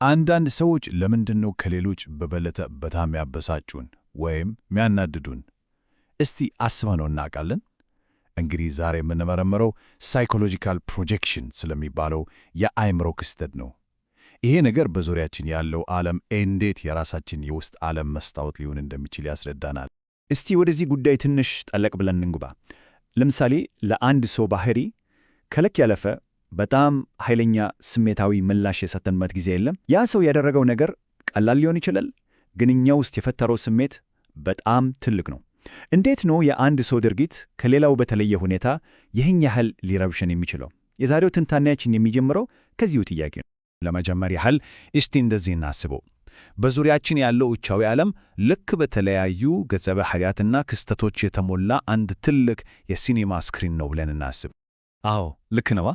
አንዳንድ ሰዎች ለምንድነው ከሌሎች በበለጠ በጣም ያበሳጩን ወይም የሚያናድዱን? እስቲ አስበነው እናውቃለን? እንግዲህ ዛሬ የምንመረምረው ሳይኮሎጂካል ፕሮጀክሽን ስለሚባለው የአእምሮ ክስተት ነው። ይሄ ነገር በዙሪያችን ያለው ዓለም እንዴት የራሳችን የውስጥ ዓለም መስታወት ሊሆን እንደሚችል ያስረዳናል። እስቲ ወደዚህ ጉዳይ ትንሽ ጠለቅ ብለን እንግባ። ለምሳሌ ለአንድ ሰው ባህሪ ከልክ ያለፈ በጣም ኃይለኛ ስሜታዊ ምላሽ የሰጠንበት ጊዜ የለም? ያ ሰው ያደረገው ነገር ቀላል ሊሆን ይችላል፣ ግን እኛ ውስጥ የፈጠረው ስሜት በጣም ትልቅ ነው። እንዴት ነው የአንድ ሰው ድርጊት ከሌላው በተለየ ሁኔታ ይህን ያህል ሊረብሸን የሚችለው? የዛሬው ትንታኔያችን የሚጀምረው ከዚሁ ጥያቄ ነው። ለመጀመር ያህል እስቲ እንደዚህ እናስበው። በዙሪያችን ያለው ውጫዊ ዓለም ልክ በተለያዩ ገጸ ባህሪያትና ክስተቶች የተሞላ አንድ ትልቅ የሲኔማ ስክሪን ነው ብለን እናስብ። አዎ ልክ ነዋ።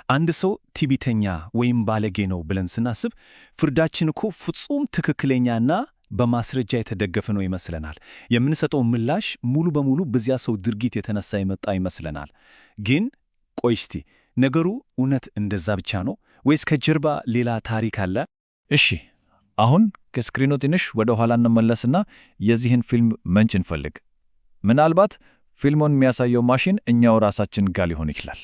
አንድ ሰው ትዕቢተኛ ወይም ባለጌ ነው ብለን ስናስብ ፍርዳችን እኮ ፍጹም ትክክለኛና በማስረጃ የተደገፈ ነው ይመስለናል። የምንሰጠው ምላሽ ሙሉ በሙሉ በዚያ ሰው ድርጊት የተነሳ የመጣ ይመስለናል። ግን ቆይ እስቲ ነገሩ እውነት እንደዛ ብቻ ነው ወይስ ከጀርባ ሌላ ታሪክ አለ? እሺ አሁን ከስክሪኑ ትንሽ ወደ ኋላ እንመለስና የዚህን ፊልም ምንጭ እንፈልግ። ምናልባት ፊልሙን የሚያሳየው ማሽን እኛው ራሳችን ጋር ሊሆን ይችላል።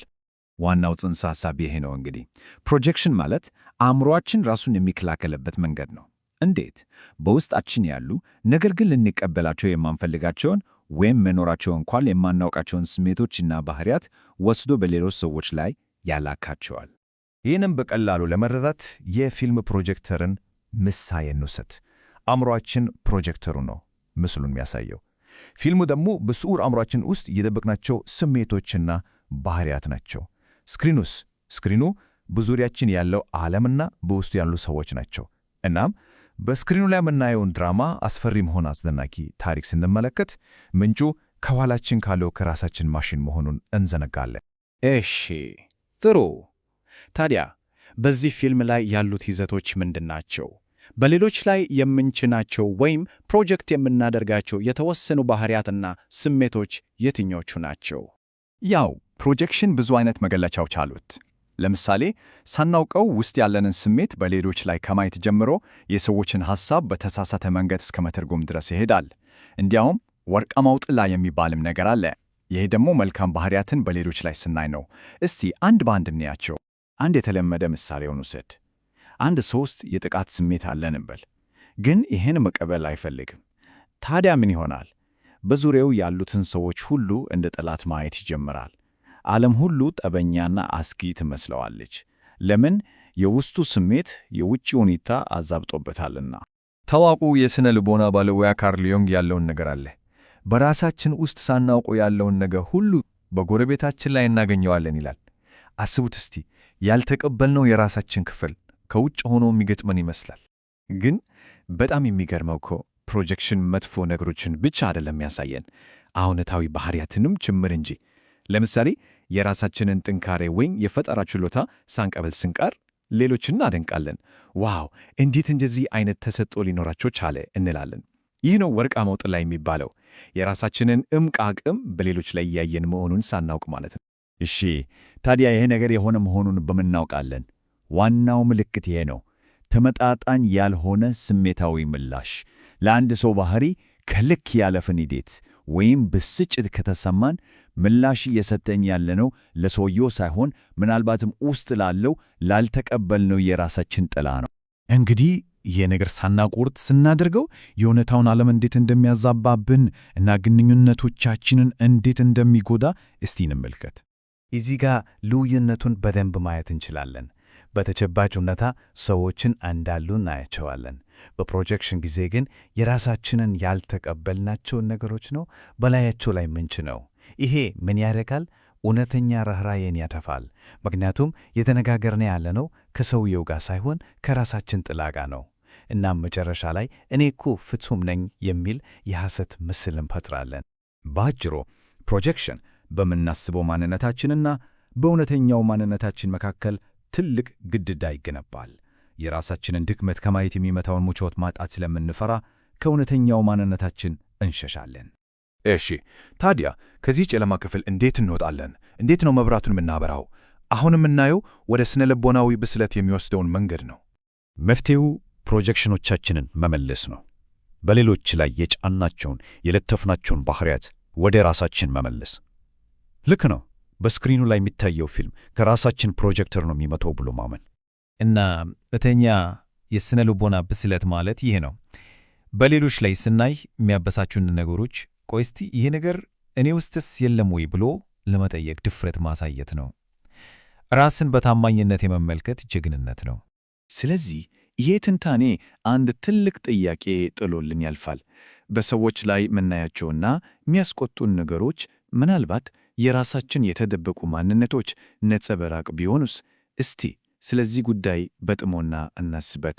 ዋናው ጽንሰ ሐሳብ ይሄ ነው እንግዲህ። ፕሮጀክሽን ማለት አእምሮአችን ራሱን የሚከላከልበት መንገድ ነው። እንዴት? በውስጣችን ያሉ ነገር ግን ልንቀበላቸው የማንፈልጋቸውን ወይም መኖራቸው እንኳን የማናውቃቸውን ስሜቶችና ባህሪያት ወስዶ በሌሎች ሰዎች ላይ ያላካቸዋል። ይህንም በቀላሉ ለመረዳት የፊልም ፕሮጀክተርን ምሳሌ እንውሰድ። አእምሮአችን ፕሮጀክተሩ ነው ምስሉን የሚያሳየው። ፊልሙ ደግሞ በስዑር አእምሮአችን ውስጥ የደበቅናቸው ስሜቶችና ባህሪያት ናቸው። ስክሪኑ በዙሪያችን ያለው ዓለምና በውስጡ ያሉ ሰዎች ናቸው። እናም በስክሪኑ ላይ የምናየውን ድራማ፣ አስፈሪም ሆነ አስደናቂ ታሪክ ስንመለከት ምንጩ ከኋላችን ካለው ከራሳችን ማሽን መሆኑን እንዘነጋለን። እሺ ጥሩ። ታዲያ በዚህ ፊልም ላይ ያሉት ይዘቶች ምንድናቸው? በሌሎች ላይ የምንጭናቸው ወይም ፕሮጀክት የምናደርጋቸው የተወሰኑ ባህሪያትና ስሜቶች የትኞቹ ናቸው? ያው ፕሮጀክሽን ብዙ አይነት መገለጫዎች አሉት። ለምሳሌ ሳናውቀው ውስጥ ያለንን ስሜት በሌሎች ላይ ከማየት ጀምሮ የሰዎችን ሐሳብ በተሳሳተ መንገድ እስከ መተርጎም ድረስ ይሄዳል። እንዲያውም ወርቃማው ጥላ የሚባልም ነገር አለ። ይሄ ደግሞ መልካም ባህሪያትን በሌሎች ላይ ስናይ ነው። እስቲ አንድ በአንድ እንያቸው። አንድ የተለመደ ምሳሌውን ውሰድ። አንድ ሰው ውስጥ የጥቃት ስሜት አለን እንበል፣ ግን ይህን መቀበል አይፈልግም። ታዲያ ምን ይሆናል? በዙሪያው ያሉትን ሰዎች ሁሉ እንደ ጠላት ማየት ይጀምራል። ዓለም ሁሉ ጠበኛና አስጊ ትመስለዋለች። ለምን? የውስጡ ስሜት የውጭ ሁኔታ አዛብጦበታልና። ታዋቁ የሥነ ልቦና ባለሙያ ካርል ዮንግ ያለውን ነገር አለ። በራሳችን ውስጥ ሳናውቀው ያለውን ነገር ሁሉ በጎረቤታችን ላይ እናገኘዋለን ይላል። አስቡት እስቲ፣ ያልተቀበልነው የራሳችን ክፍል ከውጭ ሆኖ የሚገጥመን ይመስላል። ግን በጣም የሚገርመው እኮ ፕሮጀክሽን መጥፎ ነገሮችን ብቻ አይደለም ያሳየን፣ አዎንታዊ ባህሪያትንም ጭምር እንጂ። ለምሳሌ የራሳችንን ጥንካሬ ወይም የፈጠራ ችሎታ ሳንቀበል ስንቀር ሌሎችን እናደንቃለን። ዋው እንዴት እንደዚህ አይነት ተሰጥኦ ሊኖራቸው ቻለ እንላለን። ይህ ነው ወርቃማው ጥላ የሚባለው፣ የራሳችንን እምቅ አቅም በሌሎች ላይ እያየን መሆኑን ሳናውቅ ማለት ነው። እሺ ታዲያ ይሄ ነገር የሆነ መሆኑን በምን እናውቃለን? ዋናው ምልክት ይሄ ነው፣ ተመጣጣኝ ያልሆነ ስሜታዊ ምላሽ። ለአንድ ሰው ባህሪ ከልክ ያለፈ ንዴት ወይም ብስጭት ከተሰማን ምላሽ እየሰጠን ያለነው ለሰውየው ሳይሆን ምናልባትም ውስጥ ላለው ላልተቀበልነው የራሳችን ጥላ ነው። እንግዲህ ይህ ነገር ሳናቆርጥ ስናደርገው የእውነታውን ዓለም እንዴት እንደሚያዛባብን እና ግንኙነቶቻችንን እንዴት እንደሚጎዳ እስቲ እንመልከት። እዚህ ጋር ልዩነቱን በደንብ ማየት እንችላለን። በተጨባጭ እውነታ ሰዎችን እንዳሉ እናያቸዋለን። በፕሮጀክሽን ጊዜ ግን የራሳችንን ያልተቀበልናቸውን ነገሮች ነው በላያቸው ላይ ምንጭ ነው። ይሄ ምን ያደርጋል? እውነተኛ ርኅራኄን ያጠፋል። ምክንያቱም የተነጋገርን ያለነው ከሰውየው ጋር ሳይሆን ከራሳችን ጥላ ጋር ነው። እናም መጨረሻ ላይ እኔ እኮ ፍጹም ነኝ የሚል የሐሰት ምስል እንፈጥራለን። በአጭሩ ፕሮጀክሽን በምናስበው ማንነታችንና በእውነተኛው ማንነታችን መካከል ትልቅ ግድግዳ ይገነባል። የራሳችንን ድክመት ከማየት የሚመታውን ምቾት ማጣት ስለምንፈራ ከእውነተኛው ማንነታችን እንሸሻለን። እሺ ታዲያ ከዚህ ጨለማ ክፍል እንዴት እንወጣለን? እንዴት ነው መብራቱን የምናበራው? አሁን የምናየው ወደ ስነ ልቦናዊ ብስለት የሚወስደውን መንገድ ነው። መፍትሄው ፕሮጀክሽኖቻችንን መመለስ ነው። በሌሎች ላይ የጫናቸውን የለተፍናቸውን ባህሪያት ወደ ራሳችን መመለስ። ልክ ነው፣ በስክሪኑ ላይ የሚታየው ፊልም ከራሳችን ፕሮጀክተር ነው የሚመጣው ብሎ ማመን። እና እተኛ የስነ ልቦና ብስለት ማለት ይሄ ነው። በሌሎች ላይ ስናይ የሚያበሳቹን ነገሮች ቆይ እስቲ ይሄ ነገር እኔ ውስጥስ የለም ወይ ብሎ ለመጠየቅ ድፍረት ማሳየት ነው። ራስን በታማኝነት የመመልከት ጀግንነት ነው። ስለዚህ ይሄ ትንታኔ አንድ ትልቅ ጥያቄ ጥሎልን ያልፋል። በሰዎች ላይ የምናያቸውና የሚያስቆጡን ነገሮች ምናልባት የራሳችን የተደበቁ ማንነቶች ነጸብራቅ ቢሆኑስ? እስቲ ስለዚህ ጉዳይ በጥሞና እናስበት።